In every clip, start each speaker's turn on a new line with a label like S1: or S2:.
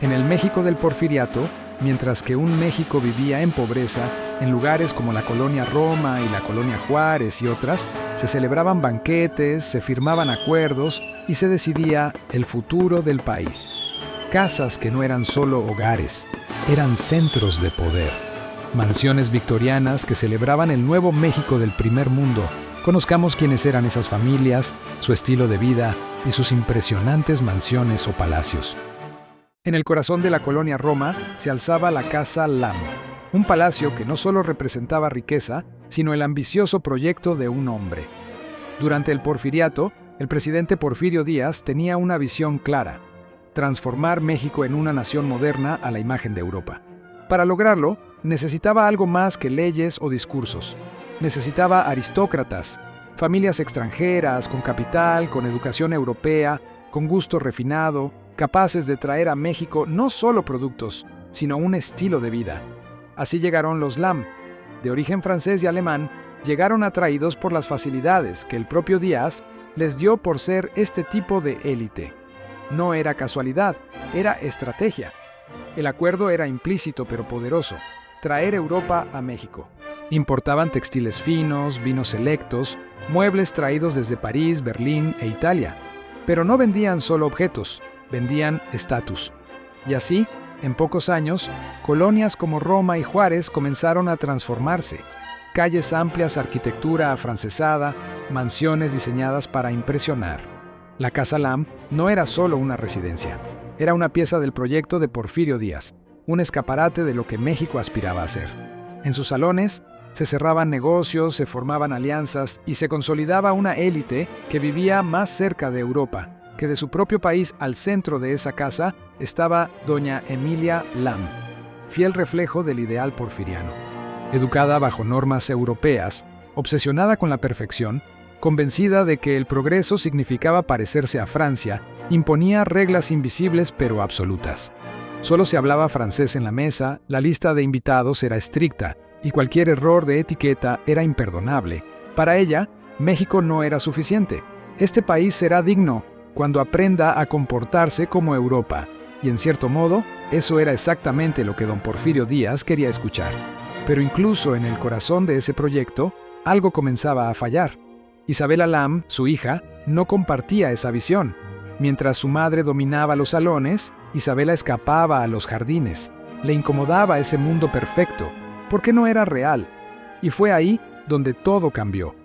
S1: En el México del Porfiriato, mientras que un México vivía en pobreza, en lugares como la colonia Roma y la colonia Juárez y otras, se celebraban banquetes, se firmaban acuerdos y se decidía el futuro del país. Casas que no eran solo hogares, eran centros de poder. Mansiones victorianas que celebraban el nuevo México del primer mundo. Conozcamos quiénes eran esas familias, su estilo de vida y sus impresionantes mansiones o palacios. En el corazón de la colonia Roma se alzaba la Casa Lam, un palacio que no solo representaba riqueza, sino el ambicioso proyecto de un hombre. Durante el Porfiriato, el presidente Porfirio Díaz tenía una visión clara: transformar México en una nación moderna a la imagen de Europa. Para lograrlo, necesitaba algo más que leyes o discursos. Necesitaba aristócratas, familias extranjeras, con capital, con educación europea, con gusto refinado, capaces de traer a México no solo productos, sino un estilo de vida. Así llegaron los Lam. De origen francés y alemán, llegaron atraídos por las facilidades que el propio Díaz les dio por ser este tipo de élite. No era casualidad, era estrategia. El acuerdo era implícito pero poderoso: traer Europa a México. Importaban textiles finos, vinos selectos, muebles traídos desde París, Berlín e Italia. Pero no vendían solo objetos, vendían estatus. Y así, en pocos años, colonias como Roma y Juárez comenzaron a transformarse. Calles amplias, arquitectura afrancesada, mansiones diseñadas para impresionar. La Casa Lam no era solo una residencia, era una pieza del proyecto de Porfirio Díaz, un escaparate de lo que México aspiraba a ser. En sus salones se cerraban negocios, se formaban alianzas y se consolidaba una élite que vivía más cerca de Europa que de su propio país. Al centro de esa casa estaba doña Emilia Lam, fiel reflejo del ideal porfiriano. Educada bajo normas europeas, obsesionada con la perfección, convencida de que el progreso significaba parecerse a Francia, imponía reglas invisibles pero absolutas. Solo se hablaba francés en la mesa, la lista de invitados era estricta y cualquier error de etiqueta era imperdonable. Para ella, México no era suficiente. Este país será digno cuando aprenda a comportarse como Europa. Y en cierto modo, eso era exactamente lo que don Porfirio Díaz quería escuchar. Pero incluso en el corazón de ese proyecto, algo comenzaba a fallar. Isabela Lam, su hija, no compartía esa visión. Mientras su madre dominaba los salones, Isabela escapaba a los jardines. Le incomodaba ese mundo perfecto, porque no era real. Y fue ahí donde todo cambió.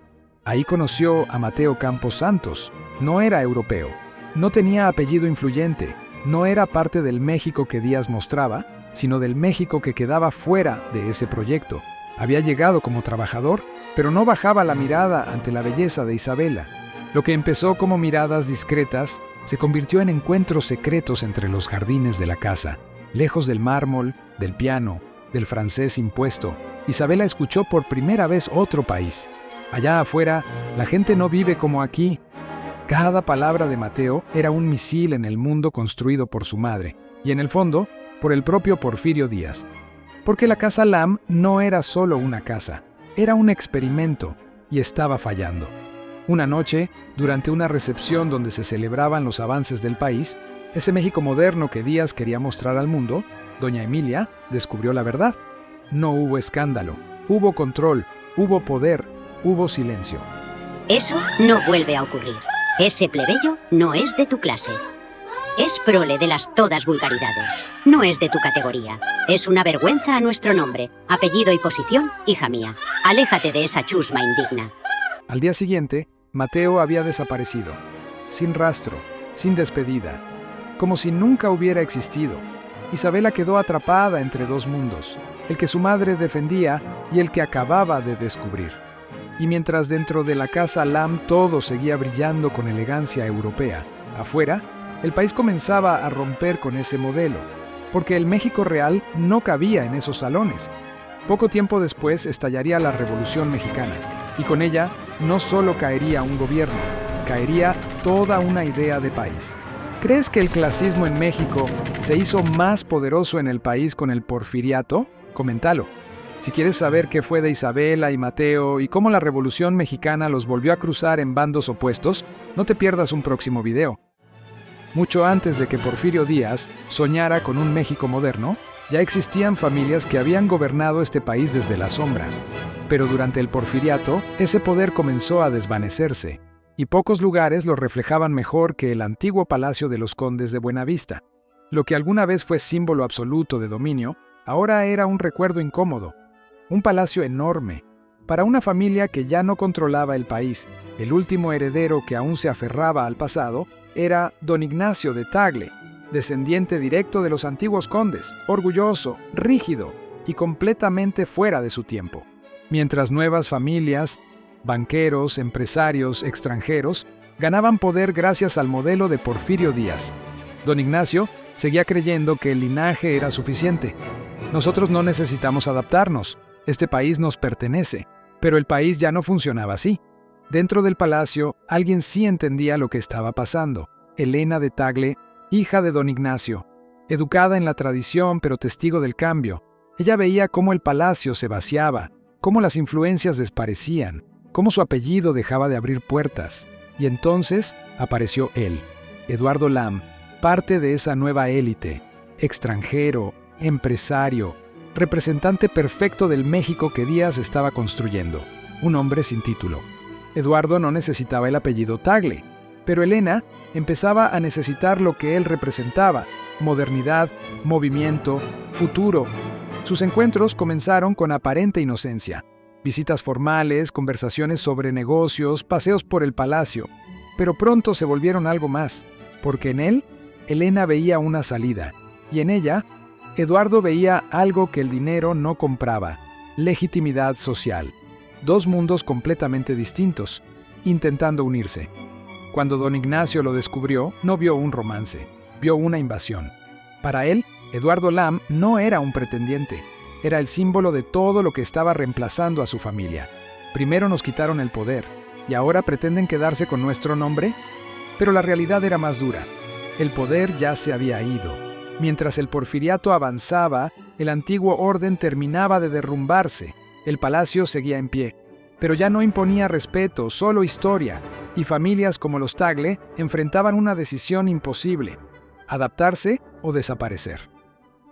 S1: Ahí conoció a Mateo Campos Santos. No era europeo, no tenía apellido influyente, no era parte del México que Díaz mostraba, sino del México que quedaba fuera de ese proyecto. Había llegado como trabajador, pero no bajaba la mirada ante la belleza de Isabela. Lo que empezó como miradas discretas se convirtió en encuentros secretos entre los jardines de la casa. Lejos del mármol, del piano, del francés impuesto, Isabela escuchó por primera vez otro país. Allá afuera, la gente no vive como aquí. Cada palabra de Mateo era un misil en el mundo construido por su madre, y en el fondo, por el propio Porfirio Díaz. Porque la Casa Lam no era solo una casa, era un experimento, y estaba fallando. Una noche, durante una recepción donde se celebraban los avances del país, ese México moderno que Díaz quería mostrar al mundo, doña Emilia descubrió la verdad. No hubo escándalo, hubo control, hubo poder, hubo silencio.
S2: Eso no vuelve a ocurrir. Ese plebeyo no es de tu clase. Es prole de las todas vulgaridades. No es de tu categoría. Es una vergüenza a nuestro nombre, apellido y posición, hija mía. Aléjate de esa chusma indigna.
S1: Al día siguiente, Mateo había desaparecido, sin rastro, sin despedida, como si nunca hubiera existido. Isabela quedó atrapada entre dos mundos, el que su madre defendía y el que acababa de descubrir. Y mientras dentro de la Casa Lam todo seguía brillando con elegancia europea, afuera, el país comenzaba a romper con ese modelo, porque el México real no cabía en esos salones. Poco tiempo después estallaría la Revolución Mexicana, y con ella no solo caería un gobierno, caería toda una idea de país. ¿Crees que el clasismo en México se hizo más poderoso en el país con el Porfiriato? Coméntalo. Si quieres saber qué fue de Isabela y Mateo y cómo la Revolución Mexicana los volvió a cruzar en bandos opuestos, no te pierdas un próximo video. Mucho antes de que Porfirio Díaz soñara con un México moderno, ya existían familias que habían gobernado este país desde la sombra. Pero durante el Porfiriato, ese poder comenzó a desvanecerse, y pocos lugares lo reflejaban mejor que el antiguo Palacio de los Condes de Buenavista. Lo que alguna vez fue símbolo absoluto de dominio, ahora era un recuerdo incómodo. Un palacio enorme. Para una familia que ya no controlaba el país, el último heredero que aún se aferraba al pasado era don Ignacio de Tagle, descendiente directo de los antiguos condes, orgulloso, rígido y completamente fuera de su tiempo. Mientras nuevas familias, banqueros, empresarios, extranjeros, ganaban poder gracias al modelo de Porfirio Díaz. Don Ignacio seguía creyendo que el linaje era suficiente. Nosotros no necesitamos adaptarnos, este país nos pertenece. Pero el país ya no funcionaba así. Dentro del palacio, alguien sí entendía lo que estaba pasando. Elena de Tagle, hija de don Ignacio, educada en la tradición pero testigo del cambio. Ella veía cómo el palacio se vaciaba, cómo las influencias desaparecían, cómo su apellido dejaba de abrir puertas. Y entonces apareció él, Eduardo Lam, parte de esa nueva élite, extranjero, empresario, representante perfecto del México que Díaz estaba construyendo, un hombre sin título. Eduardo no necesitaba el apellido Tagle, pero Elena empezaba a necesitar lo que él representaba: modernidad, movimiento, futuro. Sus encuentros comenzaron con aparente inocencia, visitas formales, conversaciones sobre negocios, paseos por el palacio, pero pronto se volvieron algo más, porque en él, Elena veía una salida, y en ella, Eduardo veía algo que el dinero no compraba: legitimidad social. Dos mundos completamente distintos, intentando unirse. Cuando don Ignacio lo descubrió, no vio un romance, vio una invasión. Para él, Eduardo Lam no era un pretendiente, era el símbolo de todo lo que estaba reemplazando a su familia. Primero nos quitaron el poder, y ahora pretenden quedarse con nuestro nombre. Pero la realidad era más dura. El poder ya se había ido. Mientras el porfiriato avanzaba, el antiguo orden terminaba de derrumbarse. El palacio seguía en pie, pero ya no imponía respeto, solo historia, y familias como los Tagle enfrentaban una decisión imposible: adaptarse o desaparecer.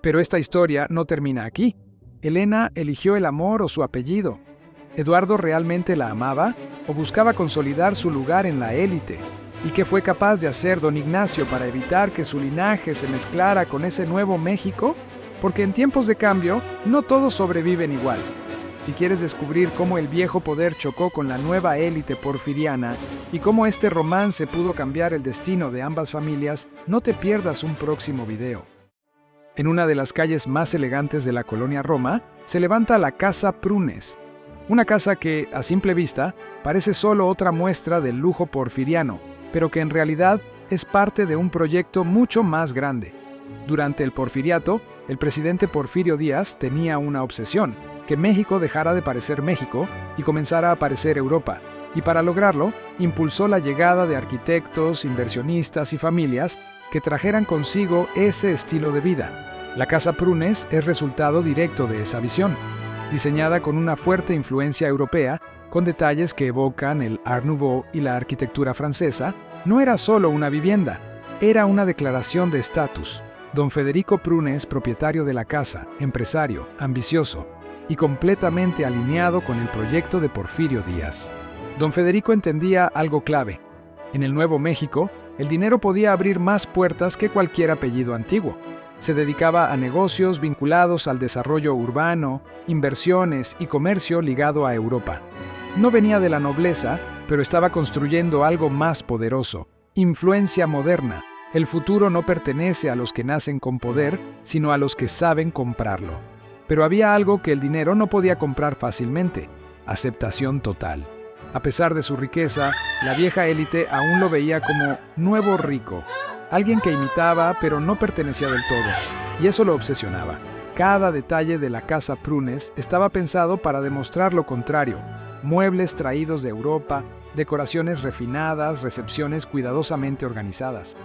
S1: Pero esta historia no termina aquí. Elena eligió el amor o su apellido. ¿Eduardo realmente la amaba o buscaba consolidar su lugar en la élite? ¿Y qué fue capaz de hacer don Ignacio para evitar que su linaje se mezclara con ese nuevo México? Porque en tiempos de cambio, no todos sobreviven igual. Si quieres descubrir cómo el viejo poder chocó con la nueva élite porfiriana y cómo este romance pudo cambiar el destino de ambas familias, no te pierdas un próximo video. En una de las calles más elegantes de la colonia Roma, se levanta la Casa Prunes. Una casa que, a simple vista, parece solo otra muestra del lujo porfiriano, pero que en realidad es parte de un proyecto mucho más grande. Durante el porfiriato, el presidente Porfirio Díaz tenía una obsesión: que México dejara de parecer México y comenzara a parecer Europa. Y para lograrlo, impulsó la llegada de arquitectos, inversionistas y familias que trajeran consigo ese estilo de vida. La Casa Prunes es resultado directo de esa visión, diseñada con una fuerte influencia europea, con detalles que evocan el Art Nouveau y la arquitectura francesa. No era solo una vivienda, era una declaración de estatus. Don Federico Prunes, propietario de la casa, empresario, ambicioso y completamente alineado con el proyecto de Porfirio Díaz. Don Federico entendía algo clave: en el Nuevo México, el dinero podía abrir más puertas que cualquier apellido antiguo. Se dedicaba a negocios vinculados al desarrollo urbano, inversiones y comercio ligado a Europa. No venía de la nobleza, pero estaba construyendo algo más poderoso: influencia moderna. El futuro no pertenece a los que nacen con poder, sino a los que saben comprarlo. Pero había algo que el dinero no podía comprar fácilmente: aceptación total. A pesar de su riqueza, la vieja élite aún lo veía como nuevo rico, alguien que imitaba pero no pertenecía del todo, y eso lo obsesionaba. Cada detalle de la Casa Prunes estaba pensado para demostrar lo contrario: muebles traídos de Europa, decoraciones refinadas, recepciones cuidadosamente organizadas.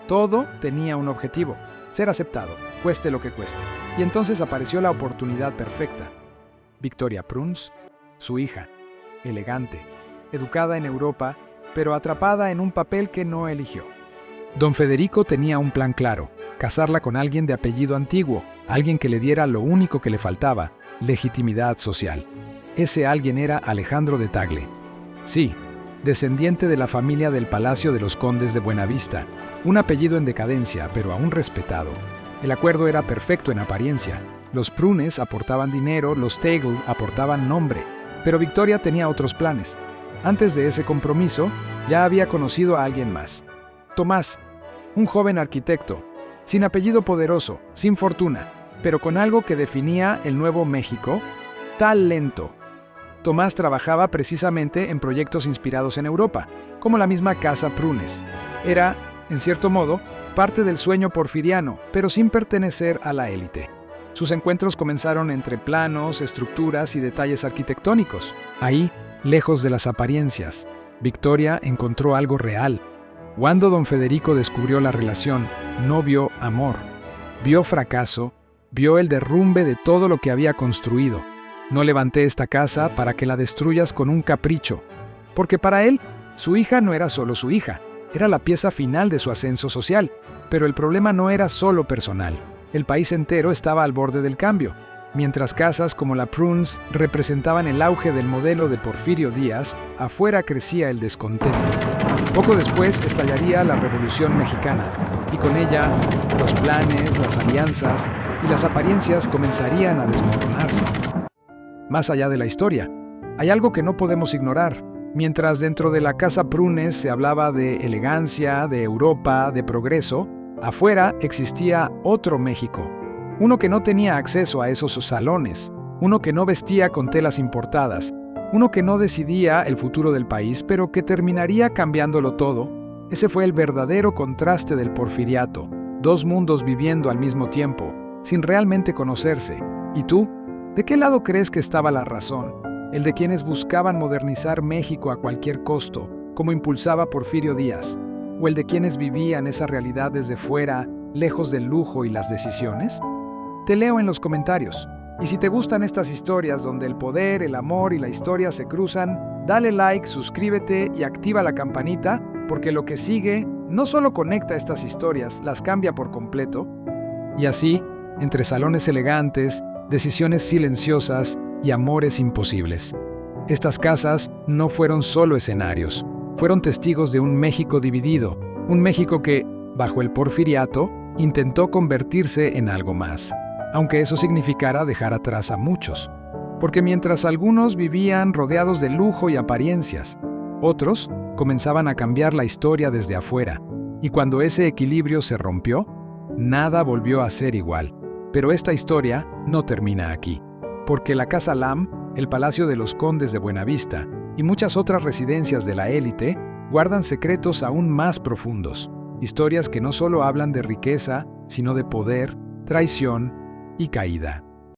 S1: Todo tenía un objetivo: ser aceptado, cueste lo que cueste. Y entonces apareció la oportunidad perfecta. Victoria Prunes, su hija, elegante, educada en Europa, pero atrapada en un papel que no eligió. Don Federico tenía un plan claro: casarla con alguien de apellido antiguo, alguien que le diera lo único que le faltaba: legitimidad social. Ese alguien era Alejandro de Tagle. Sí, descendiente de la familia del Palacio de los Condes de Buenavista, un apellido en decadencia, pero aún respetado. El acuerdo era perfecto en apariencia. Los Prunes aportaban dinero, los Tagle aportaban nombre, pero Victoria tenía otros planes. Antes de ese compromiso, ya había conocido a alguien más. Tomás, un joven arquitecto, sin apellido poderoso, sin fortuna, pero con algo que definía el Nuevo México: talento. Tomás trabajaba precisamente en proyectos inspirados en Europa, como la misma Casa Prunes. Era, en cierto modo, parte del sueño porfiriano, pero sin pertenecer a la élite. Sus encuentros comenzaron entre planos, estructuras y detalles arquitectónicos. Ahí, lejos de las apariencias, Victoria encontró algo real. Cuando don Federico descubrió la relación, no vio amor, vio fracaso, vio el derrumbe de todo lo que había construido. No levanté esta casa para que la destruyas con un capricho, porque para él, su hija no era solo su hija, era la pieza final de su ascenso social. Pero el problema no era solo personal. El país entero estaba al borde del cambio. Mientras casas como la Prunes representaban el auge del modelo de Porfirio Díaz, afuera crecía el descontento. Poco después estallaría la Revolución Mexicana, y con ella los planes, las alianzas y las apariencias comenzarían a desmoronarse. Más allá de la historia, hay algo que no podemos ignorar. Mientras dentro de la Casa Prunes se hablaba de elegancia, de Europa, de progreso, afuera existía otro México. Uno que no tenía acceso a esos salones, uno que no vestía con telas importadas, uno que no decidía el futuro del país, pero que terminaría cambiándolo todo. Ese fue el verdadero contraste del porfiriato: dos mundos viviendo al mismo tiempo, sin realmente conocerse. ¿Y tú? ¿De qué lado crees que estaba la razón? ¿El de quienes buscaban modernizar México a cualquier costo, como impulsaba Porfirio Díaz? ¿O el de quienes vivían esa realidad desde fuera, lejos del lujo y las decisiones? Te leo en los comentarios. Y si te gustan estas historias donde el poder, el amor y la historia se cruzan, dale like, suscríbete y activa la campanita, porque lo que sigue no solo conecta estas historias, las cambia por completo. Y así, entre salones elegantes, decisiones silenciosas y amores imposibles. Estas casas no fueron solo escenarios, fueron testigos de un México dividido, un México que, bajo el porfiriato, intentó convertirse en algo más, aunque eso significara dejar atrás a muchos. Porque mientras algunos vivían rodeados de lujo y apariencias, otros comenzaban a cambiar la historia desde afuera, y cuando ese equilibrio se rompió, nada volvió a ser igual. Pero esta historia no termina aquí, porque la Casa Lam, el Palacio de los Condes de Buenavista y muchas otras residencias de la élite guardan secretos aún más profundos, historias que no solo hablan de riqueza, sino de poder, traición y caída.